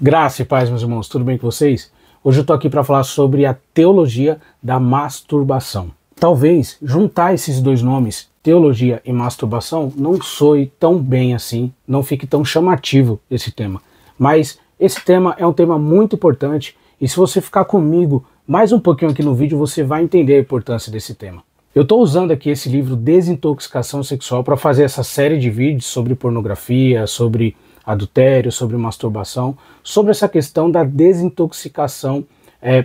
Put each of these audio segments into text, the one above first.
Graça e paz, meus irmãos, tudo bem com vocês? Hoje eu tô aqui para falar sobre a teologia da masturbação. Talvez juntar esses dois nomes, teologia e masturbação, não soe tão bem assim, não fique tão chamativo esse tema. Mas esse tema é um tema muito importante e se você ficar comigo mais um pouquinho aqui no vídeo, você vai entender a importância desse tema. Eu estou usando aqui esse livro Desintoxicação Sexual para fazer essa série de vídeos sobre pornografia, sobre adultério, sobre masturbação, sobre essa questão da desintoxicação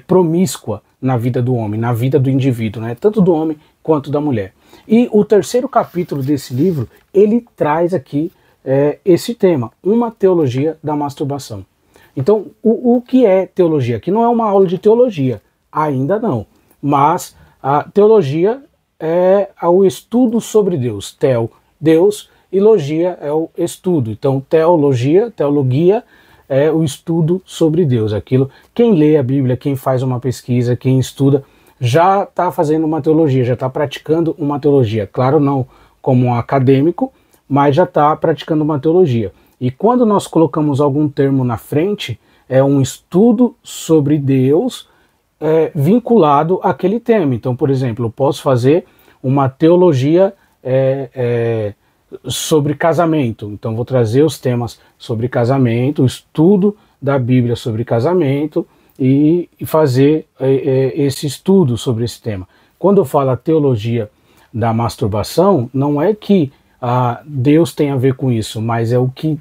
promíscua na vida do homem, na vida do indivíduo, né? Tanto do homem quanto da mulher. E o terceiro capítulo desse livro, ele traz aqui esse tema, uma teologia da masturbação. Então, o que é teologia? Aqui não é uma aula de teologia, ainda não, mas a teologia é o estudo sobre Deus, theo, Deus, e logia é o estudo. Então, teologia é o estudo sobre Deus. Aquilo, quem lê a Bíblia, quem faz uma pesquisa, quem estuda, já está fazendo uma teologia, já está praticando uma teologia. Claro, não como um acadêmico, mas já está praticando uma teologia. E quando nós colocamos algum termo na frente, é um estudo sobre Deus vinculado àquele tema. Então, por exemplo, eu posso fazer uma teologia sobre casamento. Então vou trazer os temas sobre casamento, o estudo da Bíblia sobre casamento e fazer esse estudo sobre esse tema. Quando eu falo a teologia da masturbação, não é que Deus tem a ver com isso, mas é o que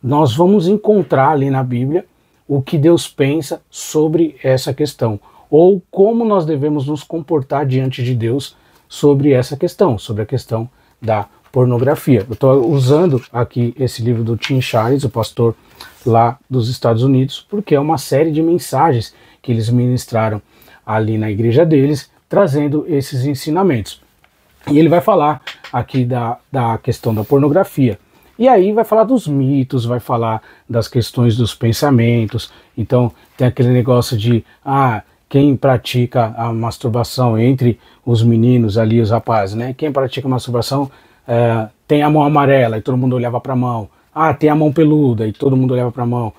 nós vamos encontrar ali na Bíblia, o que Deus pensa sobre essa questão, ou como nós devemos nos comportar diante de Deus sobre essa questão, sobre a questão da pornografia. Eu estou usando aqui esse livro do Tim Charles, o pastor lá dos Estados Unidos, porque é uma série de mensagens que eles ministraram ali na igreja deles, trazendo esses ensinamentos. E ele vai falar aqui da questão da pornografia. E aí vai falar dos mitos, vai falar das questões dos pensamentos. Então tem aquele negócio de quem pratica a masturbação entre os meninos ali, os rapazes, né? Quem pratica a masturbação tem a mão amarela e todo mundo olhava para a mão. Tem a mão peluda e todo mundo olhava para a mão.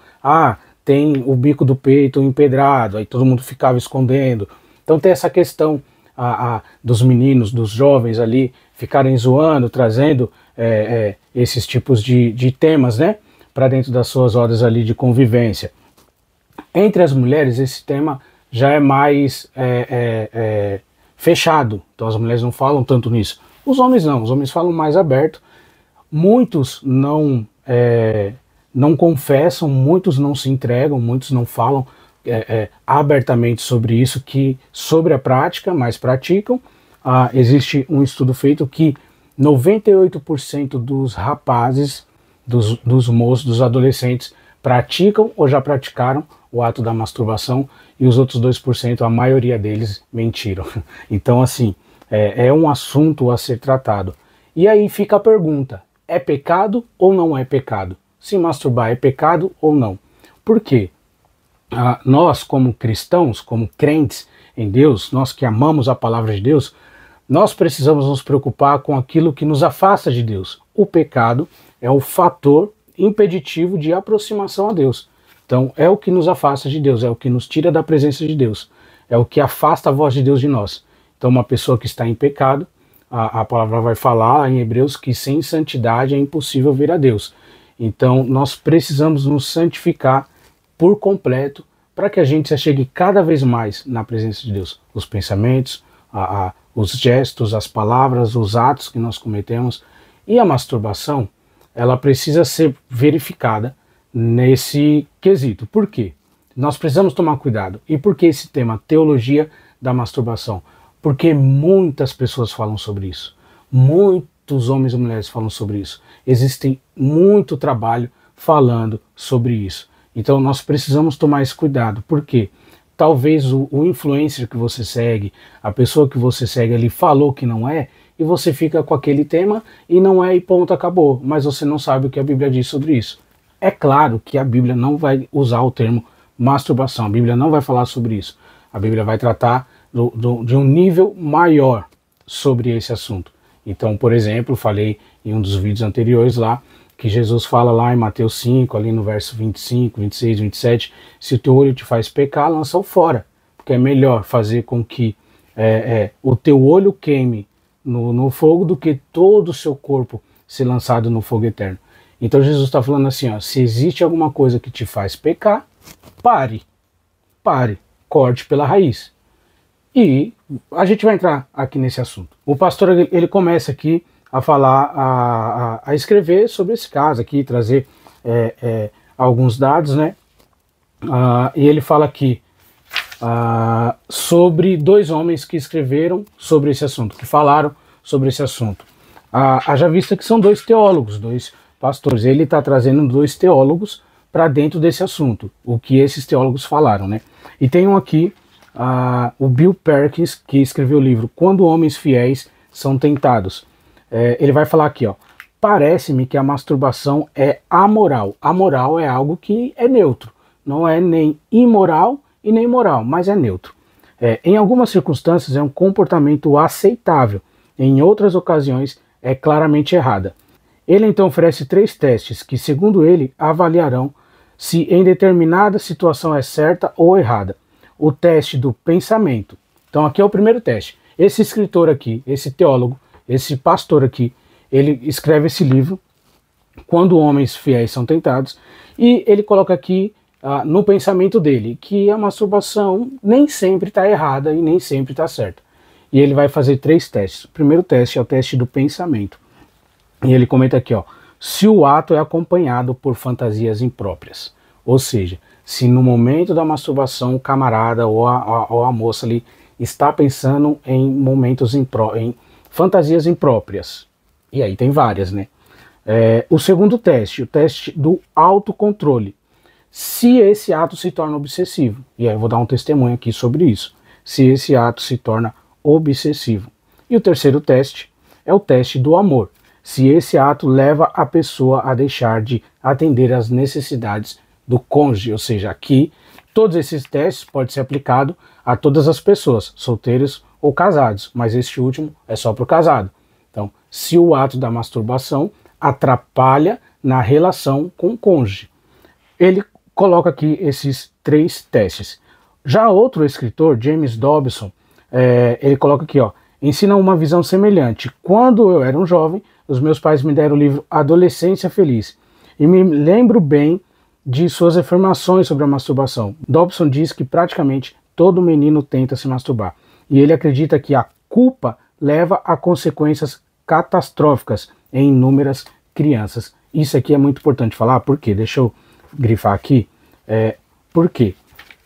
Tem o bico do peito empedrado, aí todo mundo ficava escondendo. Então tem essa questão dos meninos, dos jovens ali, ficarem zoando, trazendo esses tipos de temas, né, para dentro das suas horas ali de convivência. Entre as mulheres, esse tema já é mais fechado, então as mulheres não falam tanto nisso. Os homens não, os homens falam mais aberto. Muitos não confessam, muitos não se entregam, muitos não falam abertamente sobre isso, sobre a prática, mas praticam. Existe um estudo feito que 98% dos rapazes, dos moços, dos adolescentes, praticam ou já praticaram o ato da masturbação, e os outros 2%, a maioria deles, mentiram. Então, assim, é um assunto a ser tratado. E aí fica a pergunta, é pecado ou não é pecado? Se masturbar é pecado ou não? Por quê? Nós, como cristãos, como crentes em Deus, nós que amamos a palavra de Deus, nós precisamos nos preocupar com aquilo que nos afasta de Deus. O pecado é o fator impeditivo de aproximação a Deus. Então é o que nos afasta de Deus, é o que nos tira da presença de Deus, é o que afasta a voz de Deus de nós. Então uma pessoa que está em pecado, a palavra vai falar em Hebreus que sem santidade é impossível ver a Deus. Então nós precisamos nos santificar por completo para que a gente se achegue cada vez mais na presença de Deus. Os pensamentos, os gestos, as palavras, os atos que nós cometemos. E a masturbação, ela precisa ser verificada nesse quesito. Por quê? Nós precisamos tomar cuidado. E por que esse tema, teologia da masturbação? Porque muitas pessoas falam sobre isso. Muitos homens e mulheres falam sobre isso. Existe muito trabalho falando sobre isso. Então nós precisamos tomar esse cuidado. Por quê? Talvez o influencer que você segue, a pessoa que você segue ali falou que não é, e você fica com aquele tema e não é e ponto, acabou. Mas você não sabe o que a Bíblia diz sobre isso. É claro que a Bíblia não vai usar o termo masturbação, a Bíblia não vai falar sobre isso. A Bíblia vai tratar de um nível maior sobre esse assunto. Então, por exemplo, falei em um dos vídeos anteriores lá que Jesus fala lá em Mateus 5, ali no verso 25, 26, 27, se o teu olho te faz pecar, lança-o fora, porque é melhor fazer com que o teu olho queime no fogo do que todo o seu corpo ser lançado no fogo eterno. Então Jesus está falando assim, ó, se existe alguma coisa que te faz pecar, pare, corte pela raiz. E a gente vai entrar aqui nesse assunto. O pastor, ele começa aqui a falar, a escrever sobre esse caso aqui, trazer alguns dados, né? E ele fala aqui sobre dois homens que escreveram sobre esse assunto, que falaram sobre esse assunto. Haja vista que são dois teólogos, dois pastores. Ele está trazendo dois teólogos para dentro desse assunto, o que esses teólogos falaram, né? E tem um aqui, o Bill Perkins, que escreveu o livro Quando Homens Fiéis São Tentados. Ele vai falar aqui, ó, parece-me que a masturbação é amoral. Amoral é algo que é neutro, não é nem imoral e nem moral, mas é neutro. Em algumas circunstâncias é um comportamento aceitável, em outras ocasiões é claramente errada. Ele então oferece 3 testes que, segundo ele, avaliarão se em determinada situação é certa ou errada. O teste do pensamento. Então aqui é o primeiro teste. Esse escritor aqui, esse teólogo, esse pastor aqui, ele escreve esse livro, Quando Homens Fiéis São Tentados, e ele coloca aqui no pensamento dele que a masturbação nem sempre está errada e nem sempre está certa. E ele vai fazer 3 testes. O primeiro teste é o teste do pensamento. E ele comenta aqui, ó, se o ato é acompanhado por fantasias impróprias. Ou seja, se no momento da masturbação o camarada ou a moça ali está pensando em momentos em fantasias impróprias. E aí tem várias, né? O segundo teste, o teste do autocontrole. Se esse ato se torna obsessivo. E aí eu vou dar um testemunho aqui sobre isso. Se esse ato se torna obsessivo. E o terceiro teste é o teste do amor. Se esse ato leva a pessoa a deixar de atender às necessidades do cônjuge, ou seja, aqui todos esses testes podem ser aplicados a todas as pessoas, solteiros ou casados, mas este último é só para o casado. Então, se o ato da masturbação atrapalha na relação com o cônjuge, ele coloca aqui esses 3 testes. Já outro escritor, James Dobson, ele coloca aqui, ó, ensina uma visão semelhante. Quando eu era um jovem, os meus pais me deram o livro Adolescência Feliz, e me lembro bem de suas afirmações sobre a masturbação. Dobson diz que praticamente todo menino tenta se masturbar, e ele acredita que a culpa leva a consequências catastróficas em inúmeras crianças. Isso aqui é muito importante falar, por quê? Deixa eu grifar aqui. Por quê?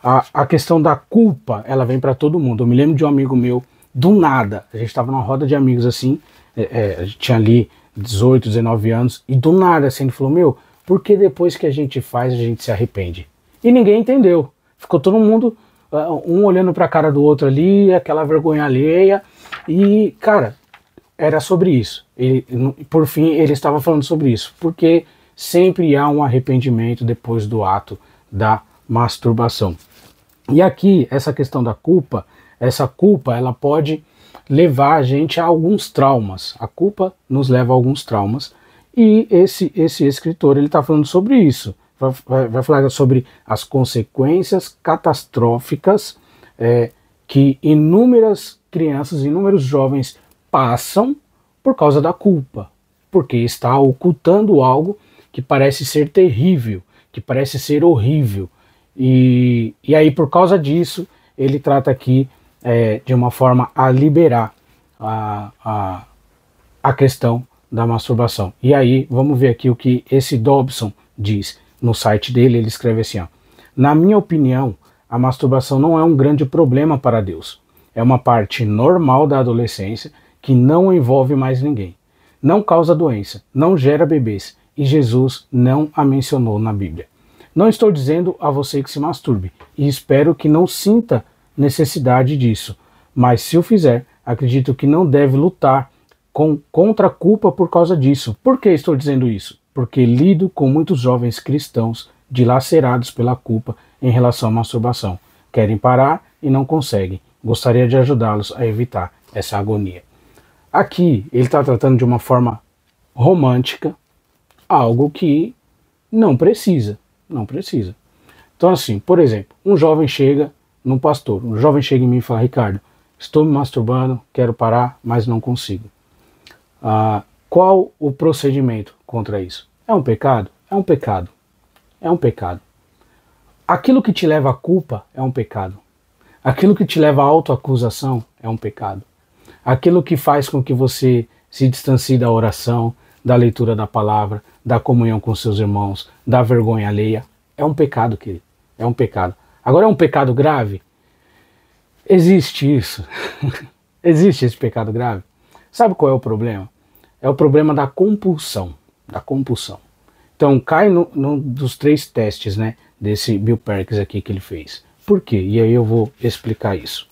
A questão da culpa, ela vem para todo mundo. Eu me lembro de um amigo meu, do nada, a gente estava numa roda de amigos assim, a gente tinha ali 18, 19 anos, e do nada assim, ele falou, meu, por que depois que a gente faz, a gente se arrepende? E ninguém entendeu. Ficou todo mundo, um olhando para a cara do outro ali, aquela vergonha alheia, e, cara, era sobre isso. Por fim, ele estava falando sobre isso, porque sempre há um arrependimento depois do ato da masturbação. E aqui, essa questão da culpa, ela pode levar a gente a alguns traumas. A culpa nos leva a alguns traumas. E esse escritor, ele está falando sobre isso. Vai falar sobre as consequências catastróficas que inúmeras crianças, inúmeros jovens passam por causa da culpa. Porque está ocultando algo que parece ser terrível, que parece ser horrível. E aí, por causa disso, ele trata aqui de uma forma a liberar a questão da masturbação. E aí, vamos ver aqui o que esse Dobson diz no site dele. Ele escreve assim, ó, na minha opinião, a masturbação não é um grande problema para Deus. É uma parte normal da adolescência que não envolve mais ninguém. Não causa doença, não gera bebês, e Jesus não a mencionou na Bíblia. Não estou dizendo a você que se masturbe, e espero que não sinta necessidade disso, mas se o fizer, acredito que não deve lutar contra a culpa por causa disso. Por que estou dizendo isso? Porque lido com muitos jovens cristãos dilacerados pela culpa em relação à masturbação. Querem parar e não conseguem. Gostaria de ajudá-los a evitar essa agonia. Aqui ele está tratando de uma forma romântica, algo que não precisa, não precisa. Então assim, por exemplo, um jovem chega num pastor, um jovem chega em mim e fala: Ricardo, estou me masturbando, quero parar, mas não consigo. Qual o procedimento contra isso? É um pecado? É um pecado. É um pecado. Aquilo que te leva à culpa é um pecado. Aquilo que te leva à autoacusação é um pecado. Aquilo que faz com que você se distancie da oração, da leitura da palavra, da comunhão com seus irmãos, da vergonha alheia, é um pecado, querido. É um pecado. Agora, é um pecado grave? Existe isso. Existe esse pecado grave. Sabe qual é o problema? É o problema da compulsão. Da compulsão. Então, cai no dos 3 testes, né, desse Bill Perkins aqui que ele fez. Por quê? E aí eu vou explicar isso.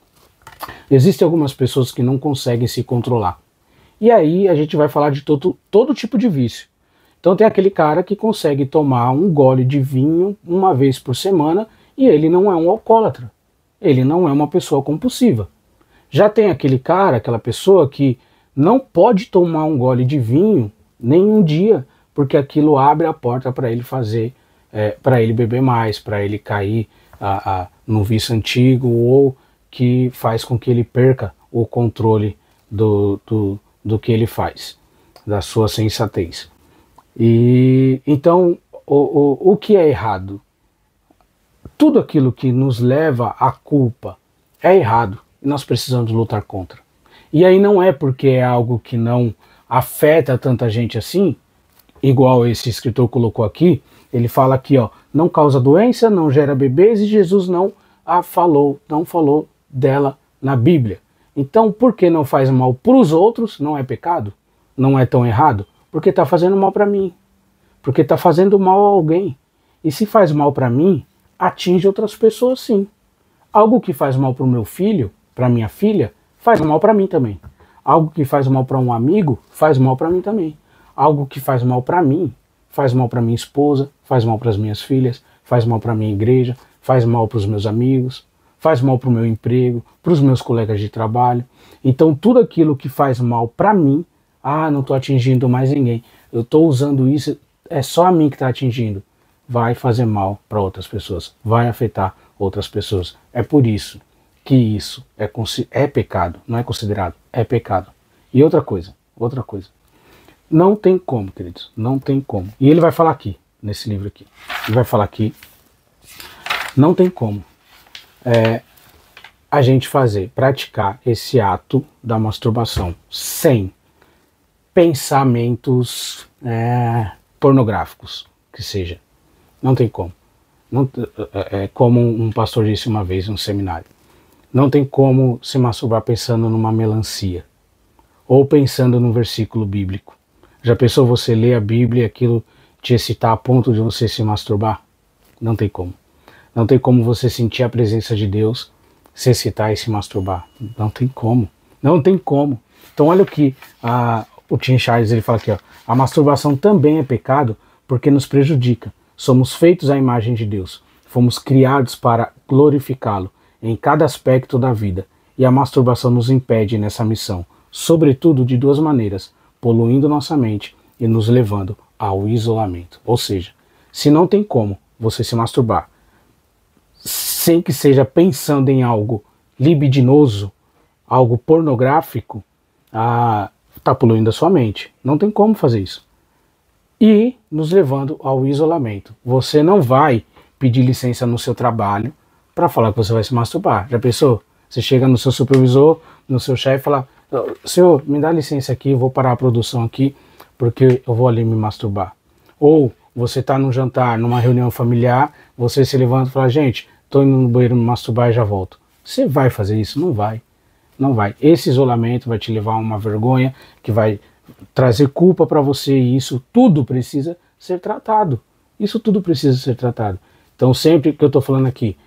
Existem algumas pessoas que não conseguem se controlar. E aí a gente vai falar de todo tipo de vício. Então tem aquele cara que consegue tomar um gole de vinho uma vez por semana e ele não é um alcoólatra. Ele não é uma pessoa compulsiva. Já tem aquele cara, aquela pessoa que não pode tomar um gole de vinho nem um dia, porque aquilo abre a porta para ele fazer, para ele beber mais, para ele cair no vício antigo, ou que faz com que ele perca o controle do que ele faz, da sua sensatez. E então, o que é errado? Tudo aquilo que nos leva à culpa é errado e nós precisamos lutar contra. E aí não é porque é algo que não afeta tanta gente assim, igual esse escritor colocou aqui. Ele fala aqui, ó, não causa doença, não gera bebês, e Jesus não falou dela na Bíblia. Então, por que não faz mal para os outros? Não é pecado? Não é tão errado? Porque está fazendo mal para mim. Porque está fazendo mal a alguém. E se faz mal para mim, atinge outras pessoas sim. Algo que faz mal para o meu filho, para minha filha, faz mal para mim também. Algo que faz mal para um amigo, faz mal para mim também. Algo que faz mal para mim, faz mal para minha esposa, faz mal para as minhas filhas, faz mal para minha igreja, faz mal para os meus amigos, faz mal para o meu emprego, para os meus colegas de trabalho. Então tudo aquilo que faz mal para mim, não estou atingindo mais ninguém, eu estou usando isso, é só a mim que está atingindo, vai fazer mal para outras pessoas, vai afetar outras pessoas. É por isso que isso é pecado, não é considerado, é pecado. E outra coisa, não tem como, queridos, não tem como. E ele vai falar aqui, nesse livro aqui, ele vai falar aqui, não tem como a gente praticar esse ato da masturbação sem pensamentos pornográficos, que seja. Não tem como. Não, como um pastor disse uma vez em um seminário, não tem como se masturbar pensando numa melancia ou pensando num versículo bíblico. Já pensou você ler a Bíblia e aquilo te excitar a ponto de você se masturbar? Não tem como. Não tem como você sentir a presença de Deus, se excitar e se masturbar. Não tem como. Não tem como. Então olha o que o Tim Charles ele fala aqui, ó. A masturbação também é pecado porque nos prejudica. Somos feitos à imagem de Deus. Fomos criados para glorificá-lo em cada aspecto da vida. E a masturbação nos impede nessa missão. Sobretudo de 2 maneiras. Poluindo nossa mente e nos levando ao isolamento. Ou seja, se não tem como você se masturbar sem que seja pensando em algo libidinoso, algo pornográfico, está poluindo a sua mente. Não tem como fazer isso. E nos levando ao isolamento. Você não vai pedir licença no seu trabalho para falar que você vai se masturbar. Já pensou? Você chega no seu supervisor, no seu chefe e fala: senhor, me dá licença aqui, vou parar a produção aqui, porque eu vou ali me masturbar. Ou você está num jantar, numa reunião familiar, você se levanta e fala: gente, estou indo no banheiro me masturbar e já volto. Você vai fazer isso? Não vai. Não vai. Esse isolamento vai te levar a uma vergonha, que vai trazer culpa para você, e isso tudo precisa ser tratado. Isso tudo precisa ser tratado. Então sempre que eu estou falando aqui,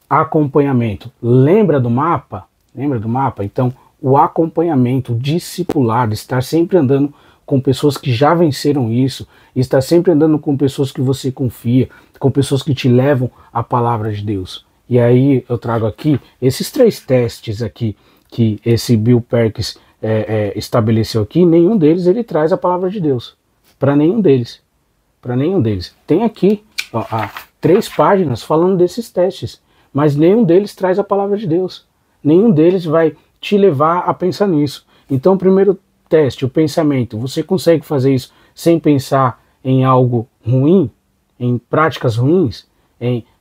acompanhamento. Lembra do mapa? Lembra do mapa? Então, o acompanhamento, o discipulado, estar sempre andando com pessoas que já venceram isso, estar sempre andando com pessoas que você confia, com pessoas que te levam à palavra de Deus. E aí eu trago aqui esses 3 testes aqui que esse Bill Perkins estabeleceu aqui, nenhum deles ele traz a palavra de Deus. Para nenhum deles. Para nenhum deles. Tem aqui 3 páginas falando desses testes, mas nenhum deles traz a palavra de Deus. Nenhum deles vai te levar a pensar nisso. Então, o primeiro teste, o pensamento, você consegue fazer isso sem pensar em algo ruim, em práticas ruins,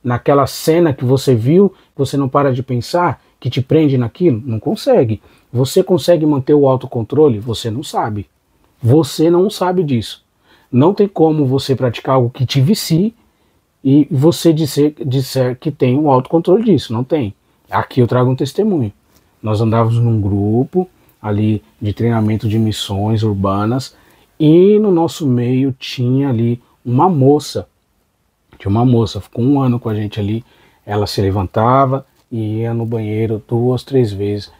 naquela cena que você viu, você não para de pensar, que te prende naquilo? Não consegue. Você consegue manter o autocontrole? Você não sabe. Você não sabe disso. Não tem como você praticar algo que te vicie e você disser que tem um autocontrole disso. Não tem. Aqui eu trago um testemunho. Nós andávamos num grupo ali de treinamento de missões urbanas e no nosso meio tinha ali uma moça. Tinha uma moça, ficou 1 ano com a gente ali. Ela se levantava e ia no banheiro 2, 3 vezes.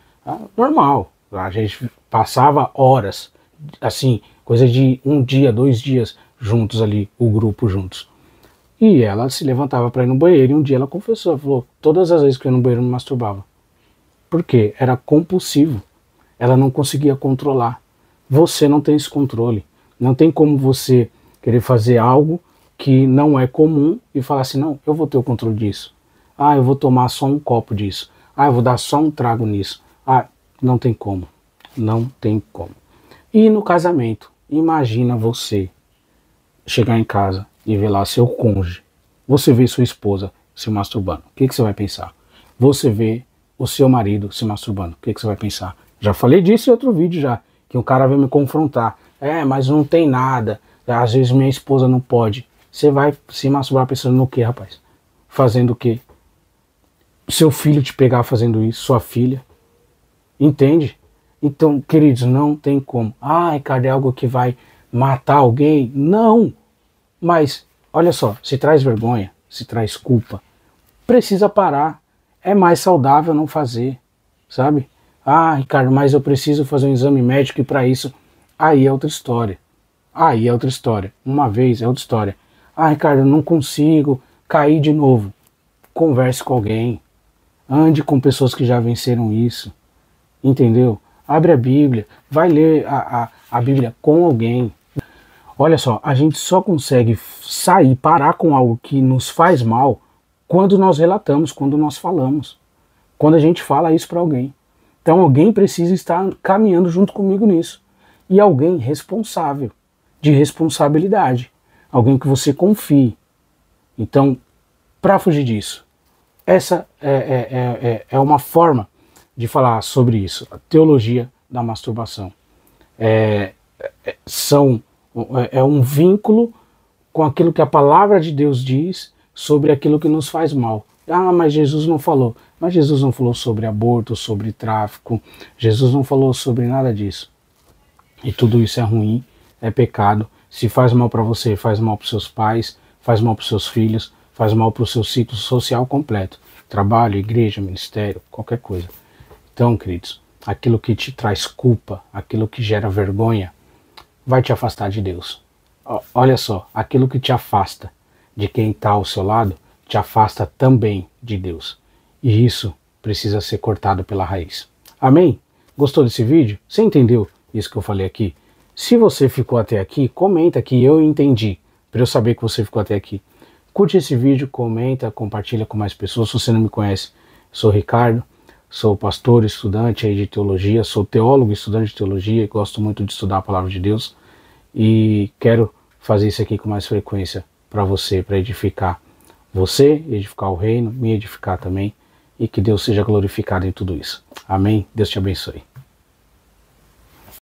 Normal. A gente passava horas, assim, coisa de 1 dia, 2 dias juntos ali, o grupo juntos. E ela se levantava para ir no banheiro e um dia ela confessou, falou, todas as vezes que eu ia no banheiro eu me masturbava. Por quê? Era compulsivo. Ela não conseguia controlar. Você não tem esse controle. Não tem como você querer fazer algo que não é comum e falar assim, não, eu vou ter o controle disso. Eu vou tomar só um copo disso. Eu vou dar só um trago nisso. Não tem como. Não tem como. E no casamento, imagina você chegar em casa e ver lá seu cônjuge. Você vê sua esposa se masturbando. O que você vai pensar? Você vê o seu marido se masturbando. O que você vai pensar? Já falei disso em outro vídeo já. Que um cara veio me confrontar. Mas não tem nada. Às vezes minha esposa não pode. Você vai se masturbar pensando no que, rapaz? Fazendo o quê? Seu filho te pegar fazendo isso, sua filha. Entende? Então, queridos, não tem como. Ricardo, é algo que vai matar alguém? Não. Mas, olha só, se traz vergonha, se traz culpa, precisa parar. É mais saudável não fazer, sabe? Ricardo, mas eu preciso fazer um exame médico e para isso, aí é outra história. Aí é outra história. Uma vez é outra história. Ricardo, eu não consigo cair de novo. Converse com alguém. Ande com pessoas que já venceram isso. Entendeu? Abre a Bíblia. Vai ler a Bíblia com alguém. Olha só, a gente só consegue parar com algo que nos faz mal quando nós relatamos, quando nós falamos. Quando a gente fala isso para alguém. Então alguém precisa estar caminhando junto comigo nisso. E alguém responsável, de responsabilidade. Alguém que você confie. Então, para fugir disso, essa é uma forma de falar sobre isso. A teologia da masturbação. É um vínculo com aquilo que a palavra de Deus diz sobre aquilo que nos faz mal. Mas Jesus não falou. Mas Jesus não falou sobre aborto, sobre tráfico. Jesus não falou sobre nada disso. E tudo isso é ruim, é pecado. Se faz mal para você, faz mal para os seus pais, faz mal para os seus filhos, faz mal para o seu ciclo social completo. Trabalho, igreja, ministério, qualquer coisa. Então, queridos, aquilo que te traz culpa, aquilo que gera vergonha, vai te afastar de Deus. Olha só, aquilo que te afasta de quem está ao seu lado, te afasta também de Deus. E isso precisa ser cortado pela raiz. Amém? Gostou desse vídeo? Você entendeu isso que eu falei aqui? Se você ficou até aqui, comenta que eu entendi, para eu saber que você ficou até aqui. Curte esse vídeo, comenta, compartilha com mais pessoas. Se você não me conhece, sou o Ricardo, sou pastor, estudante aí de teologia, sou teólogo, estudante de teologia e gosto muito de estudar a palavra de Deus. E quero fazer isso aqui com mais frequência para você, para edificar você, edificar o reino, me edificar também, e que Deus seja glorificado em tudo isso. Amém? Deus te abençoe.